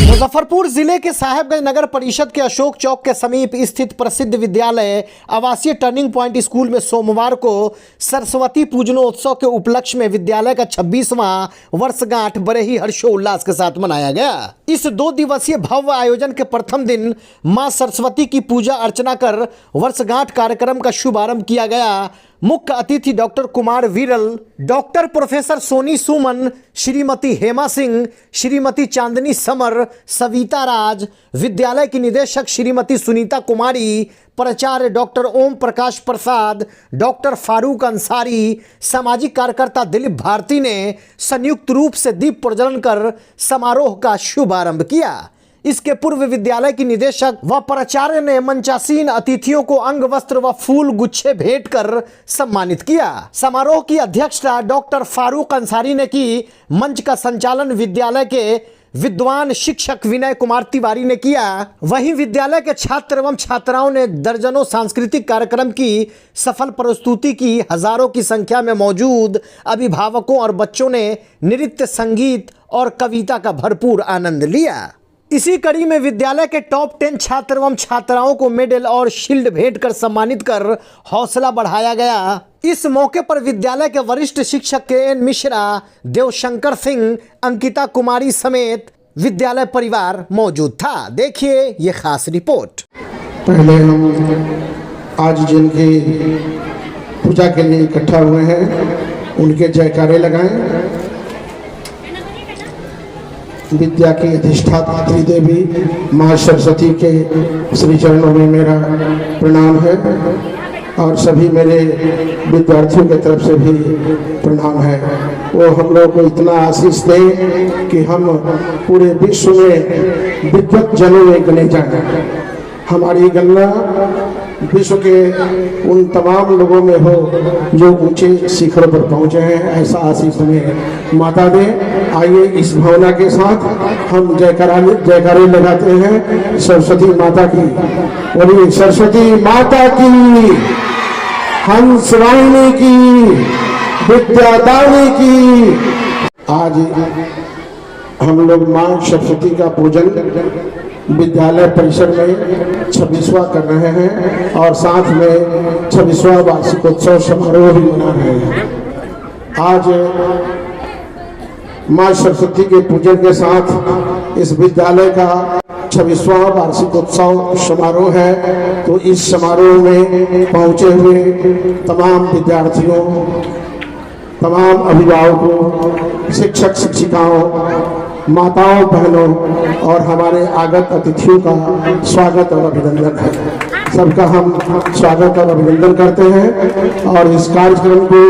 मुजफ्फरपुर जिले के साहेबगंज नगर परिषद के अशोक चौक के समीप स्थित प्रसिद्ध विद्यालय आवासीय टर्निंग पॉइंट स्कूल में सोमवार को सरस्वती पूजनोत्सव के उपलक्ष्य में विद्यालय का 26वां वर्षगांठ बड़े ही हर्षोल्लास के साथ मनाया गया। इस 2 दिवसीय भव्य आयोजन के प्रथम दिन मां सरस्वती की पूजा अर्चना कर वर्षगांठ कार्यक्रम का शुभारंभ किया गया। मुख्य अतिथि डॉक्टर कुमार विरल, डॉक्टर प्रोफेसर सोनी सुमन, श्रीमती हेमा सिंह, श्रीमती चांदनी समर, सविता राज, विद्यालय की निदेशक श्रीमती सुनीता कुमारी, प्राचार्य डॉक्टर ओम प्रकाश प्रसाद, डॉक्टर फारूक अंसारी, सामाजिक कार्यकर्ता दिलीप भारती ने संयुक्त रूप से दीप प्रज्वलन कर समारोह का शुभारंभ किया। इसके पूर्व विद्यालय की निदेशक व प्राचार्य ने मंचासीन अतिथियों को अंग वस्त्र व फूल गुच्छे भेंट कर सम्मानित किया। समारोह की अध्यक्षता डॉक्टर फारूक अंसारी ने की। मंच का संचालन विद्यालय के विद्वान शिक्षक विनय कुमार तिवारी ने किया। वहीं विद्यालय के छात्र एवं छात्राओं ने दर्जनों सांस्कृतिक कार्यक्रम की सफल प्रस्तुति की। हजारों की संख्या में मौजूद अभिभावकों और बच्चों ने नृत्य, संगीत और कविता का भरपूर आनंद लिया। इसी कड़ी में विद्यालय के टॉप 10 छात्र एवं छात्राओं को मेडल और शील्ड भेंट कर सम्मानित कर हौसला बढ़ाया गया। इस मौके पर विद्यालय के वरिष्ठ शिक्षक के मिश्रा, देवशंकर सिंह, अंकिता कुमारी समेत विद्यालय परिवार मौजूद था। देखिए ये खास रिपोर्ट। पहले हम आज जिनकी पूजा के लिए इकट्ठा हुए हैं उनके जयकारे लगाएं। विद्या की अधिष्ठात्री देवी माँ सरस्वती के श्री चरणों में मेरा प्रणाम है और सभी मेरे विद्यार्थियों की तरफ से भी प्रणाम है। वो हम लोग को इतना आशीष दें कि हम पूरे विश्व में विद्वत जनों में गने जाएं। हमारी गणना विश्व के उन तमाम लोगों में हो जो ऊंचे शिखर पर पहुंचे हैं, ऐसा आशीष हमें माता दे। आइए इस भावना के साथ हम जयकारे लगाते हैं सरस्वती माता की। बोलिए सरस्वती माता की, हंस वाहिनी की, विद्यादानी की। आज हम लोग माँ सरस्वती का पूजन विद्यालय परिसर में 26वां कर रहे हैं और साथ में 26वां वार्षिकोत्सव समारोह भी मना रहे हैं। आज माँ सरस्वती के पूजन के साथ इस विद्यालय का 26वां वार्षिकोत्सव समारोह है। तो इस समारोह में पहुंचे हुए तमाम विद्यार्थियों, तमाम अभिभावकों, शिक्षक शिक्षिकाओं, माताओं बहनों और हमारे आगत अतिथियों का स्वागत और अभिनंदन है। सबका हम स्वागत और अभिनंदन करते हैं। और इस कार्यक्रम को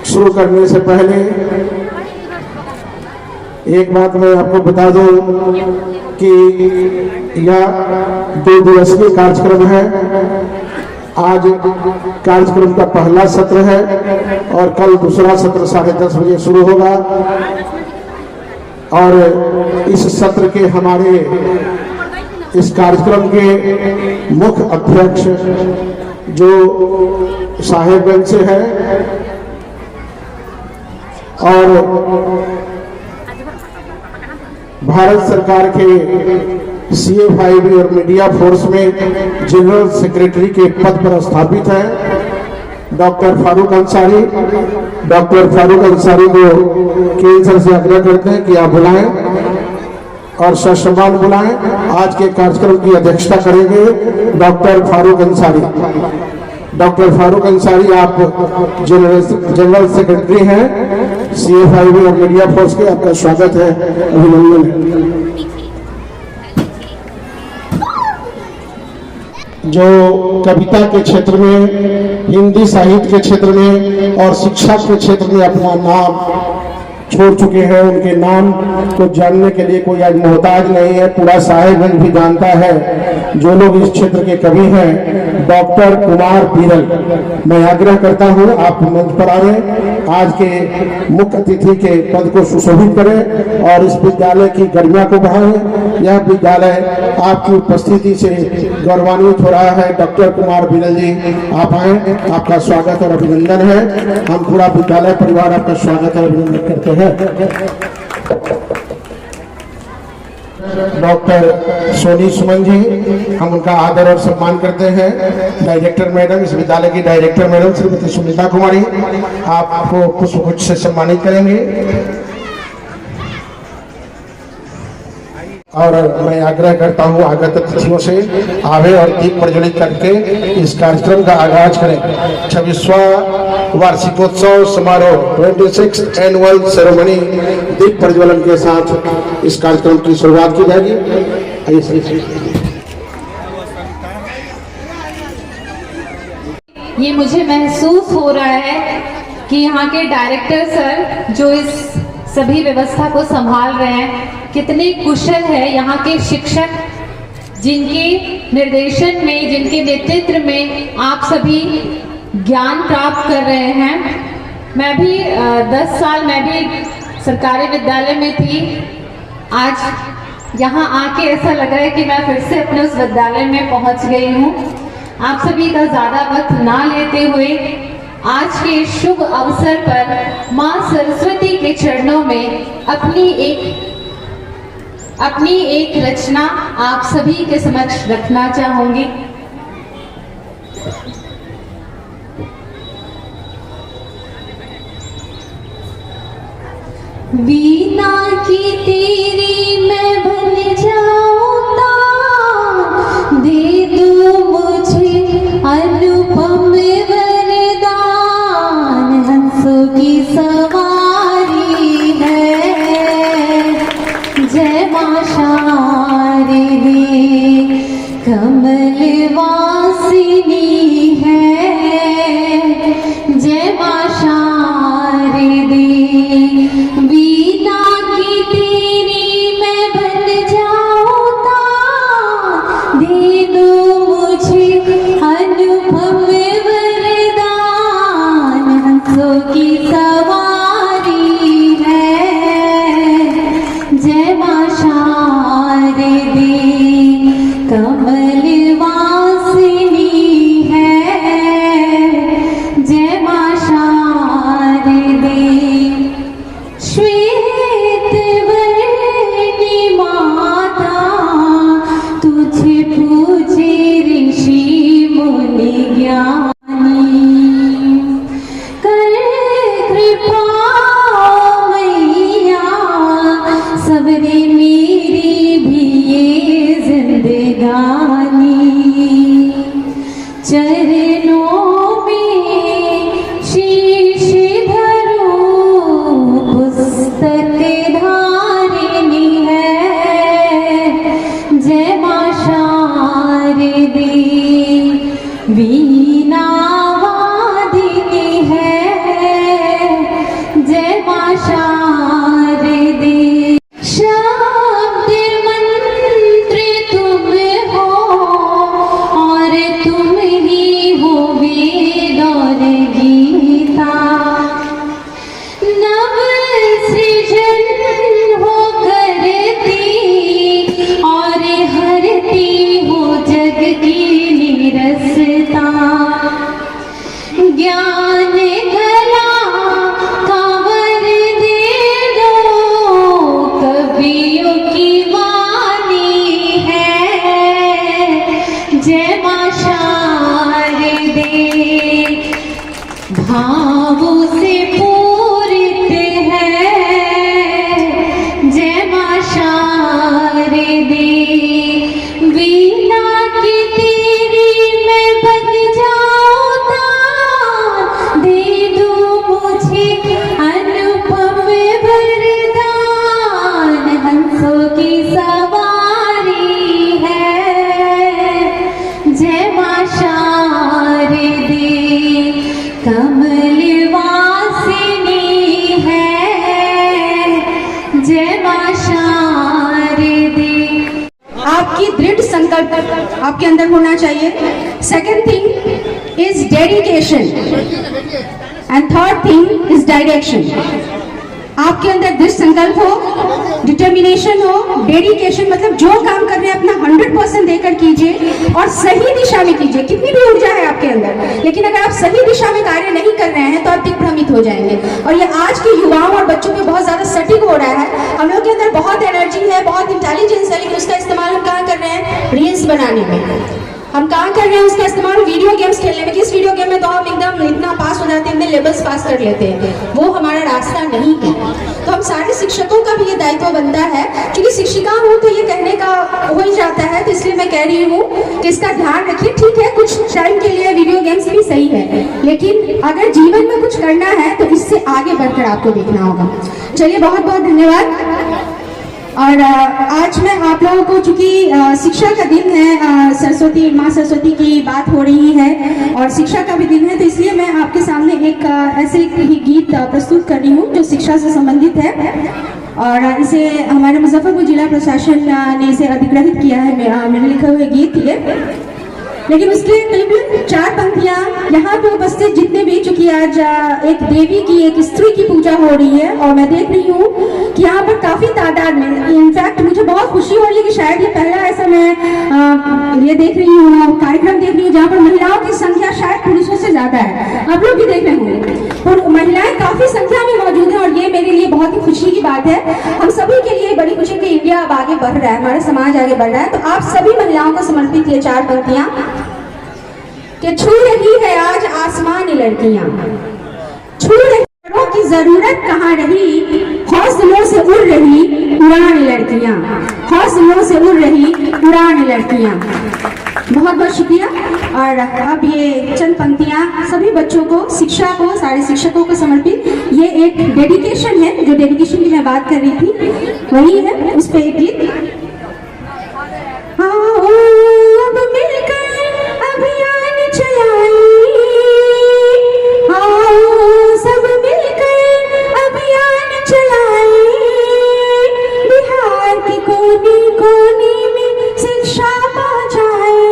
शुरू करने से पहले एक बात मैं आपको बता दूं कि यह 2 दिवसीय कार्यक्रम है। आज कार्यक्रम का पहला सत्र है और कल दूसरा सत्र 10:30 बजे शुरू होगा। और इस सत्र के हमारे इस कार्यक्रम के मुख्य अध्यक्ष जो साहेबगंज से है और भारत सरकार के CFIB और मीडिया फोर्स में जनरल सेक्रेटरी के पद पर स्थापित है डॉक्टर फारूक अंसारी। डॉक्टर फारूक अंसारी को केंद्र से आग्रह करते हैं कि आप बुलाएं और ससम्मान बुलाएं। आज के कार्यक्रम की अध्यक्षता करेंगे डॉक्टर फारूक अंसारी। डॉक्टर फारूक अंसारी आप जनरल सेक्रेटरी हैं CFIB और मीडिया फोर्स के। आपका स्वागत है, अभिनंदन है। जो कविता के क्षेत्र में, हिंदी साहित्य के क्षेत्र में और शिक्षा के क्षेत्र में अपना नाम छोड़ चुके हैं। उनके नाम को जानने के लिए कोई आज मोहताज नहीं है, पूरा साहेबगंज भी जानता है। जो लोग इस क्षेत्र के कवि हैं, डॉक्टर कुमार बीरल, मैं आग्रह करता हूं आप मंच पर आए, आज के मुख्य अतिथि के पद को सुशोभित करें और इस विद्यालय की गरिमा को बढ़ाएं। यह विद्यालय आपकी उपस्थिति से गौरवान्वित हो रहा है। डॉक्टर कुमार बीरल जी, आप आए, आपका स्वागत और अभिनंदन है। हम पूरा विद्यालय परिवार आपका स्वागत और अभिनंदन करते हैं। डॉक्टर सोनी सुमन जी, हम उनका आदर और सम्मान करते हैं। डायरेक्टर मैडम, इस विद्यालय की डायरेक्टर मैडम श्रीमती सुनीता कुमारी, आपको पुष्पगुच्छ से सम्मानित करेंगे। और मैं आग्रह करता हूं आगत अतिथियों से आवे और दीप प्रज्वलित करके इस कार्यक्रम का आगाज करें। 26वां वार्षिकोत्सव समारोह 26th एनुअल सेरेमनी दीप प्रज्वलन के साथ इस कार्यक्रम की शुरुआत की जाएगी। ये मुझे महसूस हो रहा है कि यहाँ के डायरेक्टर सर जो इस सभी व्यवस्था को संभाल रहे हैं कितने कुशल है। यहाँ के शिक्षक जिनके निर्देशन में, जिनके नेतृत्व में आप सभी ज्ञान प्राप्त कर रहे हैं। मैं भी 10 साल मैं भी सरकारी विद्यालय में थी। आज यहाँ आके ऐसा लग रहा है कि मैं फिर से अपने उस विद्यालय में पहुँच गई हूँ। आप सभी का ज़्यादा वक्त ना लेते हुए आज के शुभ अवसर पर माँ सरस्वती के चरणों में अपनी एक रचना आप सभी के समक्ष रखना चाहूंगी। वीणा की तेरी मैं बन जाऊंगा, दे दो मुझे अनुपम वरदान, हंसों की सवारी है, जय मां शारदे कमल वासिनी है, जय मां शारदे। वीणा की तेरी मैं बन जाऊंगा, दे दो मुझे अनुभव वरदान, हंसों की सवारी है, जय मां शारदे कमल वासिनी है, जय मां शारदे। श्वेत वर्णी माता तुझे पूजे ऋषि मुनि ज्ञानी, कर कृपा मैया सबरे मेरी भी ये जिंदगानी, चरणों में शीश धरो पुस्तक धारिणी है, जय मां शारदे वीणा वादिनी है, जय मां शारदे। शब्द मंत्र तुम हो और तुम ही हो वेद और गीता, नव सृजन हो करती और हरती हो जग की निरसता। आपकी दृढ़ संकल्प आपके अंदर होना चाहिए। Second thing is dedication and third thing is direction. आपके अंदर दृढ़ संकल्प हो, डिटर्मिनेशन हो, डेडिकेशन मतलब जो काम कर रहे हैं अपना 100% देकर कीजिए और सही दिशा में कीजिए। कितनी भी ऊर्जा है आपके अंदर, लेकिन अगर आप सही दिशा में कार्य नहीं कर रहे हैं तो आप दिग्भ्रमित हो जाएंगे। और ये आज के युवाओं और बच्चों पे बहुत ज्यादा सटीक हो रहा है। हम लोग के अंदर बहुत एनर्जी है, बहुत इंटेलिजेंस है, लेकिन उसका इस्तेमाल हम कहाँ कर रहे हैं? रील्स बनाने में। हम कहाँ कर रहे हैं उसका इस्तेमाल? वीडियो गेम्स खेलने में। किस वीडियो गेम में तो हम एकदम इतना पास हो जाते हैं, इतने लेवल्स पास कर लेते हैं, वो हमारा रास्ता नहीं है। तो हम सारे शिक्षकों का भी ये दायित्व बनता है, क्योंकि शिक्षिका हूँ तो ये कहने का हो ही जाता है, तो इसलिए मैं कह रही हूँ कि इसका ध्यान रखिए। ठीक है, कुछ टाइम के लिए वीडियो गेम्स भी सही है, लेकिन अगर जीवन में कुछ करना है तो इससे आगे बढ़कर आपको देखना होगा। चलिए, बहुत बहुत धन्यवाद। और आज मैं आप लोगों को, चूंकि शिक्षा का दिन है, सरस्वती माँ सरस्वती की बात हो रही है और शिक्षा का भी दिन है, तो इसलिए मैं आपके सामने एक ऐसे ही गीत प्रस्तुत कर रही हूँ जो शिक्षा से संबंधित है। और इसे हमारे मुजफ्फरपुर जिला प्रशासन ने इसे अधिग्रहित किया है, मैंने लिखा हुआ गीत ये। लेकिन उसके करीब 4 पंक्तियां यहाँ पे उपस्थित जितने भी, चूंकि आज एक देवी की, एक स्त्री की पूजा हो रही है और मैं देख रही हूँ कि यहाँ पर काफी तादाद में, इनफैक्ट मुझे बहुत खुशी हो रही है कि शायद ये पहला ऐसा मैं ये देख रही हूँ, कार्यक्रम देख रही हूँ जहाँ पर महिलाओं की संख्या शायद पुरुषों से ज्यादा है। आप लोग भी देख रहे होंगे, और महिलाएं काफी संख्या में मौजूद है और ये मेरे लिए बहुत ही खुशी की बात है। हम सभी के लिए बड़ी खुशी कि इंडिया अब आगे बढ़ रहा है, हमारा समाज आगे बढ़ रहा है। तो आप सभी महिलाओं को समर्पित ये 4 पंक्तियां कि छू रही है आज आसमानी लड़कियां, छू रही की जरूरत कहाँ रही, हौसलों से उड़ रही उड़ान लड़कियां, हौसलों से उड़ रही उड़ान लड़कियां। बहुत बहुत शुक्रिया। और अब ये चंद पंक्तियां सभी बच्चों को, शिक्षा को, सारे शिक्षकों को समर्पित। ये एक डेडिकेशन है, जो डेडिकेशन की मैं बात कर रही थी वही है, उस पर एक गीत। अब मिलकर अभियान चलाएं, सब मिलकर अभियान चलाएं, बिहार के कोने कोने में शिक्षा पहुंचाएं,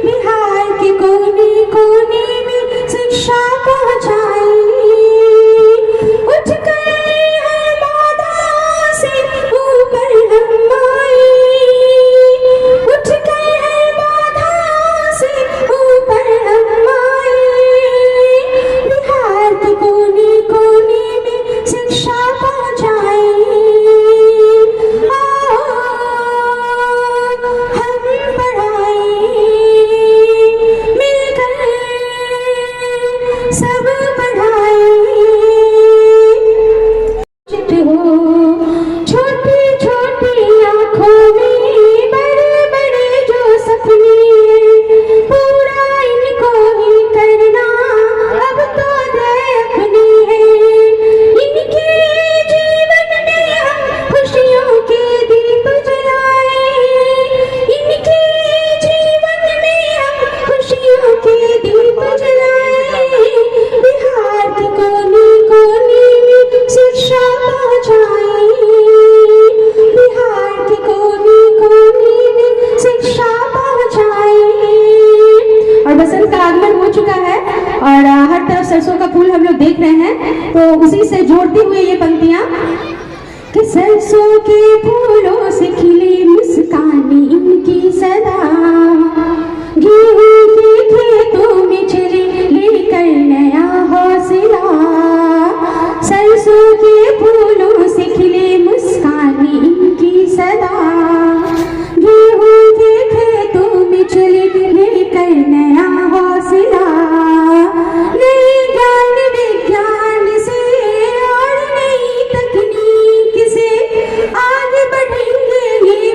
बिहार के कोने कोने में शिक्षा पहुंचाएं। उठकर हर बाधा से ऊपर हम आए, उठकर हर बाधा से ऊपर हम आए, बिहार के कोने कोने में शिक्षा पहुंचाएं। हम पढ़ाएं मिलकर, सब पढ़ाएं। छोटी छोटी आंखों में बड़े बड़े जो सपने, पूरा इनको ही करना अब तो दे अपनी है। इनके जीवन में हम खुशियों के दीप जलाए, इनके जीवन में हम खुशियों के दीप जलाए, बिहार के कोने कोने में शिक्षा पहुंचाए, बिहार के कोने कोने में शिक्षा पहुंचाए। और बसंत का आगमन हो चुका है और हर तरफ सरसों का फूल हम लोग देख रहे हैं, तो उसी से जोड़ते हुए ये पंक्तियां कि सरसों के फूलों से खिली मुस्कानी इनकी सदा, गेहूं के खेतों में चली लेकर नया हौसला, सरसों के फूलों से खिली मुस्कानी इनकी सदा, गेहूं के खेतों में चली लेकर नया हौसला, नए ज्ञान विज्ञान से और नई तकनीक से आगे बढ़ेंगे ये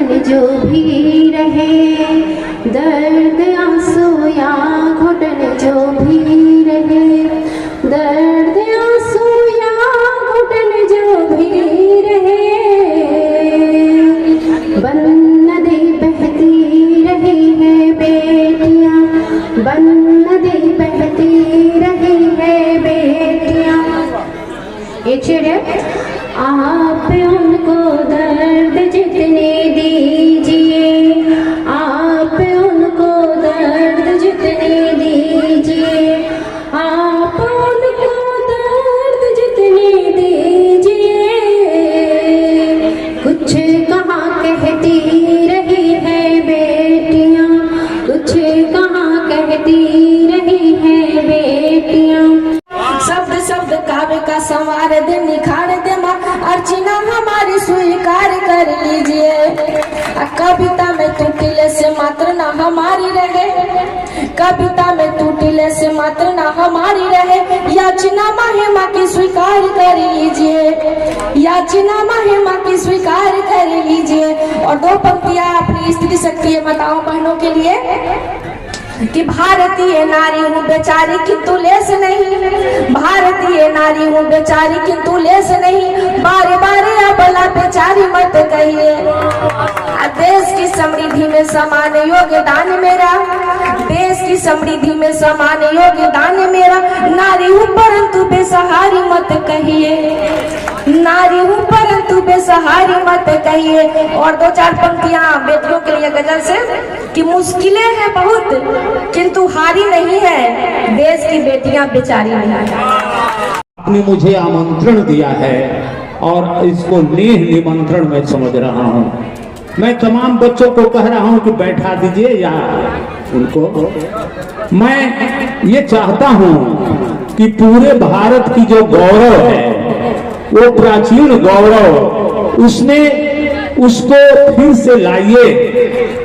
घुटन जो भी रहे, दर्द आंसू या घुटन जो भी रहे, दर्द आंसू या घुटन जो भी रहे, बन नदी बहती रही है बेटियां, बन नदी बहती रही है बेटियां। एक शेर है, आप उनको दर्द जितने दीजिए, आप उनको दर्द जितने दीजिए, आप उनको दर्द जितने दीजिए, कुछ कहाँ कहती रही है बेटियां, कुछ कहाँ कहती रही है बेटियां। शब्द शब्द काव्य का संवार दे, निखार दे माँ, अर्चना हमारी स्वीकार कर लीजिए। कविता में टूटिले से मात्र ना हमारी रहे, कविता में टूटिले से मात्र ना हमारी रहे, याचना महिमा की स्वीकार कर लीजिए, याचना महिमा की स्वीकार कर लीजिए। और दो पंक्तियां अपनी स्त्री शक्ति माताओं बहनों के लिए कि भारतीय नारी हूँ बेचारी किंतु लेस नहीं, भारतीय नारी हूँ बेचारी किंतु लेस नहीं, बारे बारे अबला बेचारी मत कहिए। देश की समृद्धि में समान योगदान मेरा, देश की समृद्धि में समान योगदान मेरा, नारी हूँ परंतु बेसहारी मत कहिए, नारी हूँ परंतु बेसहारी मत कहिए। और दो चार पंक्तियां बेटियों के लिए गजल से कि मुश्किलें हैं बहुत किंतु हारी नहीं है, देश की बेटियां बेचारी नहीं है। आपने मुझे आमंत्रण दिया है और इसको नेह निमंत्रण में समझ रहा हूँ। मैं तमाम बच्चों को कह रहा हूँ कि बैठा दीजिए या उनको। मैं ये चाहता हूँ कि पूरे भारत की जो गौरव है, वो प्राचीन गौरव, उसमें उसको फिर से लाइए।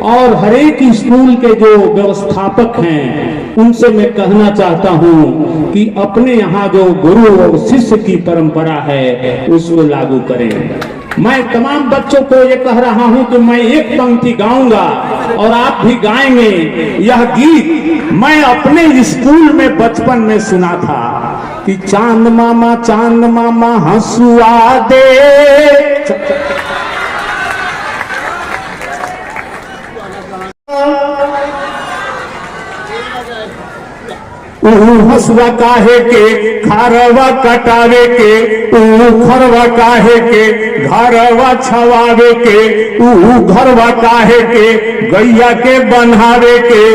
और हर एक स्कूल के जो व्यवस्थापक हैं उनसे मैं कहना चाहता हूं कि अपने यहाँ जो गुरु और शिष्य की परंपरा है उसको लागू करें। मैं तमाम बच्चों को ये कह रहा हूं कि मैं एक पंक्ति गाऊंगा और आप भी गाएंगे। यह गीत मैं अपने स्कूल में बचपन में सुना था कि चांद मामा हंसुआ दे। हसुआ काहे के खारवा कटावे के, खरवा काहे के घरवा छवावे के, घरवा काहे के गैया के बन्हावे के,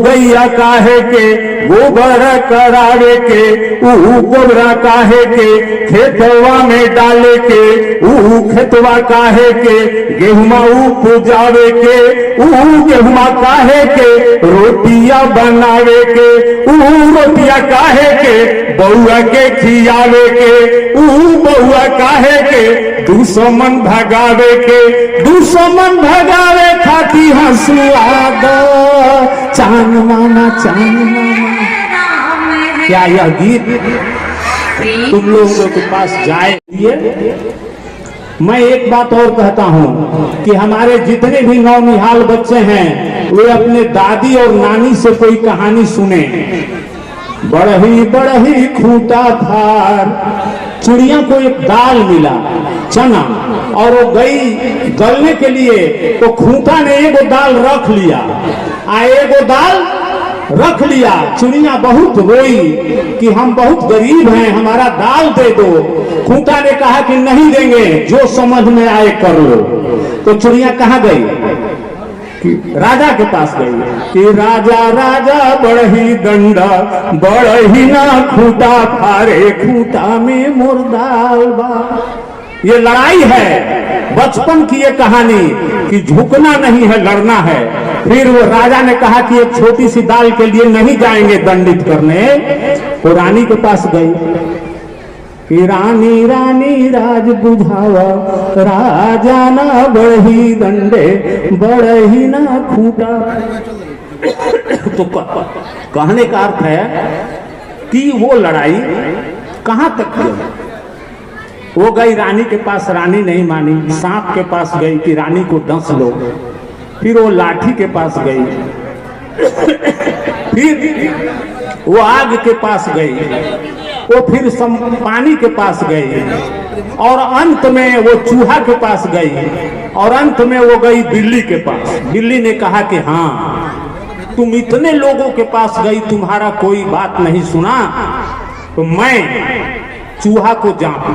गैया काहे के गोबर करावे के, गोबरा काहे के खेतवा में डाले के, खेतवा काहे के गेहुमा उपजावे के, गेहुमा काहे के रोटिया बनावे के, रोटिया काहे के बउआ के खियावे के, बउआ काहे के दुश्मन भगावे के, दुश्मन भगावे खाती हंसुआ दो चांद मामा चांद मामा। क्या यह गीत तुम लोगों के पास जाए? मैं एक बात और कहता हूँ कि हमारे जितने भी नौनिहाल बच्चे हैं वे अपने दादी और नानी से कोई कहानी सुने। बड़ही बड़ही खूंटा थार, चिड़िया को एक दाल मिला चना और वो गई गलने के लिए, तो खूंटा ने एगो दाल रख लिया, एगो दाल रख लिया। चिड़िया बहुत रोई कि हम बहुत गरीब हैं, हमारा दाल दे दो। खूंटा ने कहा कि नहीं देंगे, जो समझ में आए कर लो। तो चिड़िया कहाँ गई? कि राजा के पास गई कि राजा राजा बड़ही डंडा, बड़ही ना खूंटा फारे, खूंटा में मुर्दाल बा। ये लड़ाई है, बचपन की ये कहानी कि झुकना नहीं है, लड़ना है। फिर वो राजा ने कहा कि एक छोटी सी दाल के लिए नहीं जाएंगे दंडित करने। वो रानी के पास गई कि रानी रानी राज बुझावा, राजा ना बढ़ही डंडे, बढ़ही ना खूंटा। तो कहने का अर्थ है कि वो लड़ाई कहां तक वो गई रानी के पास, रानी नहीं मानी, सांप के पास गई कि रानी को डंस लो। फिर वो लाठी के पास गई, फिर वो आग के पास गई, वो फिर पानी के पास गई, और अंत में वो चूहा के पास गई, और अंत में वो गई बिल्ली के पास। बिल्ली ने कहा कि हाँ, तुम इतने लोगों के पास गई, तुम्हारा कोई बात नहीं सुना, तो मैं चूहा को जांपू।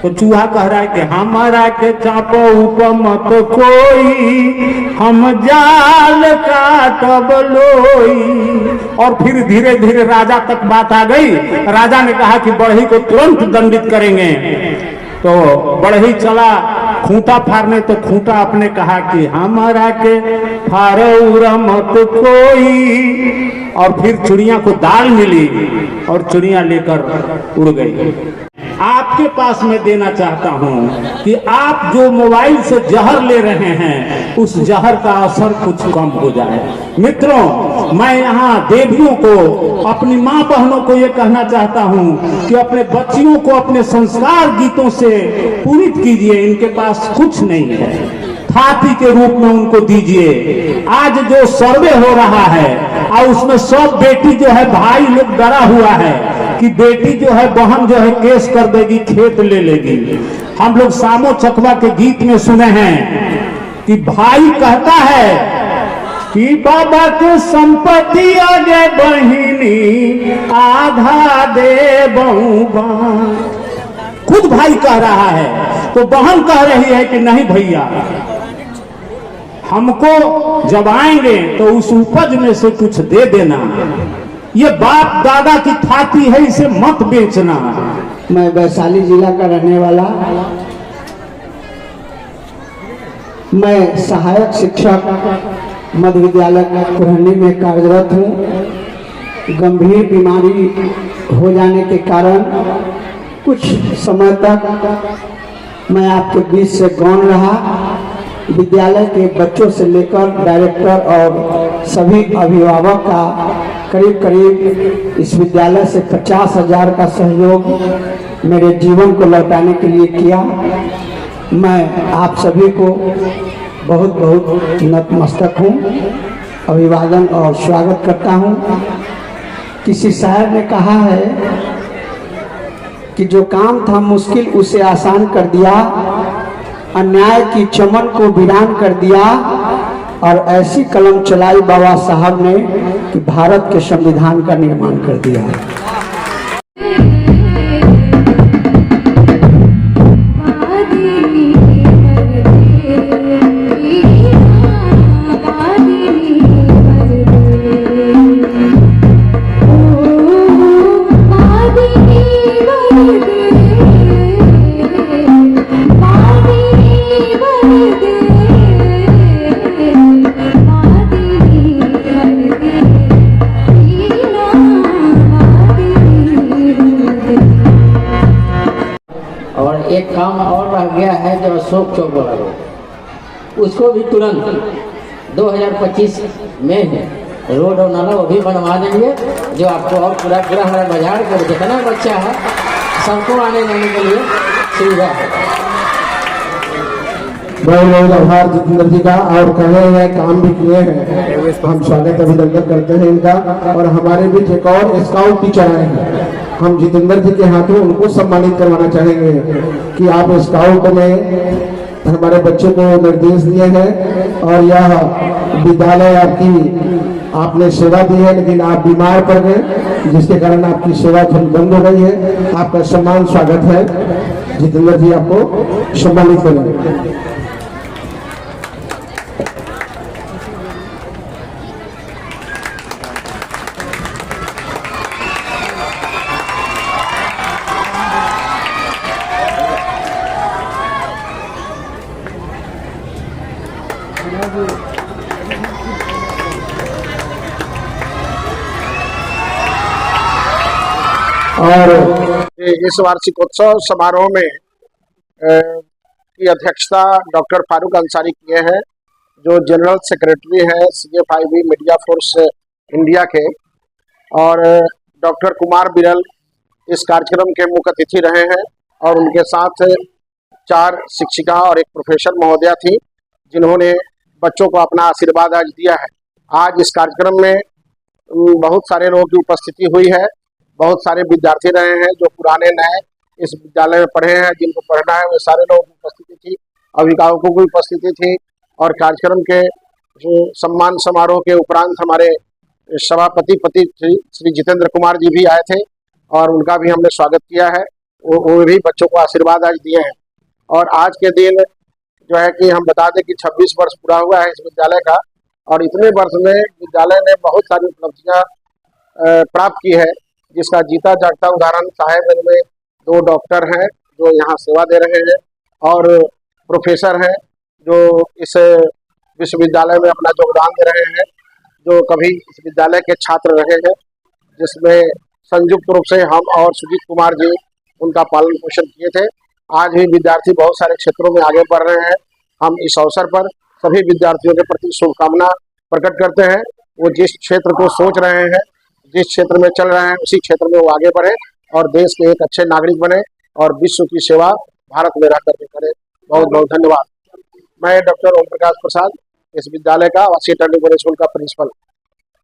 तो चूहा कह रहा है कि हमारा के चापो ऊपर मत कोई, हम जाल काटब लोई। और फिर धीरे धीरे राजा तक बात आ गई। राजा ने कहा कि बढ़ई को तुरंत दंडित करेंगे। तो बढ़ई चला खूंटा फाड़ने, तो खूंटा अपने कहा कि हमारा के फाड़ौरा मत कोई। और फिर चिड़िया को दाल मिली और चिड़िया लेकर उड़ गई। आपके पास मैं देना चाहता हूं कि आप जो मोबाइल से जहर ले रहे हैं, उस जहर का असर कुछ कम हो जाए। मित्रों, मैं यहाँ देवियों को, अपनी माँ बहनों को ये कहना चाहता हूं कि अपने बच्चियों को अपने संस्कार गीतों से पूरित कीजिए। इनके पास कुछ नहीं है, थाती के रूप में उनको दीजिए। आज जो सर्वे हो रहा है और उसमें सब बेटी जो है, भाई लोग डरा हुआ है कि बेटी जो है, बहन जो है केस कर देगी, खेत ले लेगी। हम लोग सामो चकवा के गीत में सुने हैं कि भाई कहता है कि बाबा के संपत्ति आगे बहिनी आधा दे बहुबा। खुद भाई कह रहा है, तो बहन कह रही है कि नहीं भैया, हमको जब आएंगे तो उस उपज में से कुछ दे देना। ये बाप दादा की थाती है, इसे मत बेचना। मैं वैशाली जिला का रहने वाला, मैं सहायक शिक्षक मध्य विद्यालय कुरहनी में कार्यरत हूँ। गंभीर बीमारी हो जाने के कारण कुछ समय तक मैं आपके बीच से गौण रहा। विद्यालय के बच्चों से लेकर डायरेक्टर और सभी अभिभावक का करीब करीब इस विद्यालय से 50,000 का सहयोग मेरे जीवन को लौटाने के लिए किया। मैं आप सभी को बहुत बहुत नतमस्तक हूँ, अभिवादन और स्वागत करता हूँ। किसी शायर ने कहा है कि जो काम था मुश्किल उसे आसान कर दिया, अन्याय की चमन को वीरान कर दिया, और ऐसी कलम चलाई बाबा साहब ने कि भारत के संविधान का निर्माण कर दिया। एक काम और रह गया है जो अशोक चौक वाला रोड, उसको भी तुरंत 2025 में रोड और नाला वो भी बनवा देंगे, जो आपको और पूरा हमारा बाजार को जितना बच्चा है सबको आने जाने के लिए सुविधा है। बहुत बहुत आभार जितेंद्र जी का, और कहे हैं काम भी किए हैं, हम स्वागत अभिनंदन करते हैं इनका। और हमारे बीच एक और स्काउट टीचर आए हैं, हम जितेंद्र जी के हाथों उनको सम्मानित करवाना चाहेंगे कि आप स्काउट में हमारे बच्चे को निर्देश दिए हैं, और यह विद्यालय आपने सेवा दी है, लेकिन आप बीमार पड़ गए जिसके कारण आपकी सेवा थोड़ी बंद हो गई है। आपका सम्मान स्वागत है, जितेंद्र जी आपको सम्मानित करेंगे। और इस वार्षिकोत्सव समारोह में की अध्यक्षता डॉक्टर फारूक अंसारी किए हैं, जो जनरल सेक्रेटरी है CFIB मीडिया फोर्स इंडिया के, और डॉक्टर कुमार बिरल इस कार्यक्रम के मुख्य अतिथि रहे हैं, और उनके साथ 4 शिक्षिका और एक प्रोफेसर महोदया थी, जिन्होंने बच्चों को अपना आशीर्वाद आज दिया है। आज इस कार्यक्रम में बहुत सारे लोगों की उपस्थिति हुई है। बहुत सारे विद्यार्थी रहे हैं जो पुराने नए इस विद्यालय में पढ़े हैं, जिनको पढ़ना है वे सारे लोगों की उपस्थिति थी, अभिभावकों की उपस्थिति थी। और कार्यक्रम के जो सम्मान समारोह के उपरांत हमारे सभापति श्री जितेंद्र कुमार जी भी आए थे और उनका भी हमने स्वागत किया है। वो भी बच्चों को आशीर्वाद आज दिए हैं। और आज के दिन जो है कि हम बता दें कि 26 वर्ष पूरा हुआ है इस विद्यालय का, और इतने वर्ष में विद्यालय ने बहुत सारी उपलब्धियां प्राप्त की है, जिसका जीता जागता उदाहरण साहेबगंज में 2 डॉक्टर हैं जो यहाँ सेवा दे रहे हैं और प्रोफेसर हैं जो इस विश्वविद्यालय में अपना योगदान दे रहे हैं, जो कभी इस विद्यालय के छात्र रहे हैं, जिसमें संयुक्त रूप से हम और सुजीत कुमार जी उनका पालन पोषण किए थे। आज भी विद्यार्थी बहुत सारे क्षेत्रों में आगे बढ़ रहे हैं। हम इस अवसर पर सभी विद्यार्थियों के प्रति शुभकामना प्रकट करते हैं। वो जिस क्षेत्र को सोच रहे हैं, जिस क्षेत्र में चल रहे हैं, उसी क्षेत्र में वो आगे बढ़े और देश के एक अच्छे नागरिक बने और विश्व की सेवा भारत में रह करके करें। बहुत बहुत धन्यवाद। मैं डॉक्टर ओम प्रकाश प्रसाद, इस विद्यालय का आवासीय टर्निंग पॉइंट स्कूल का प्रिंसिपल।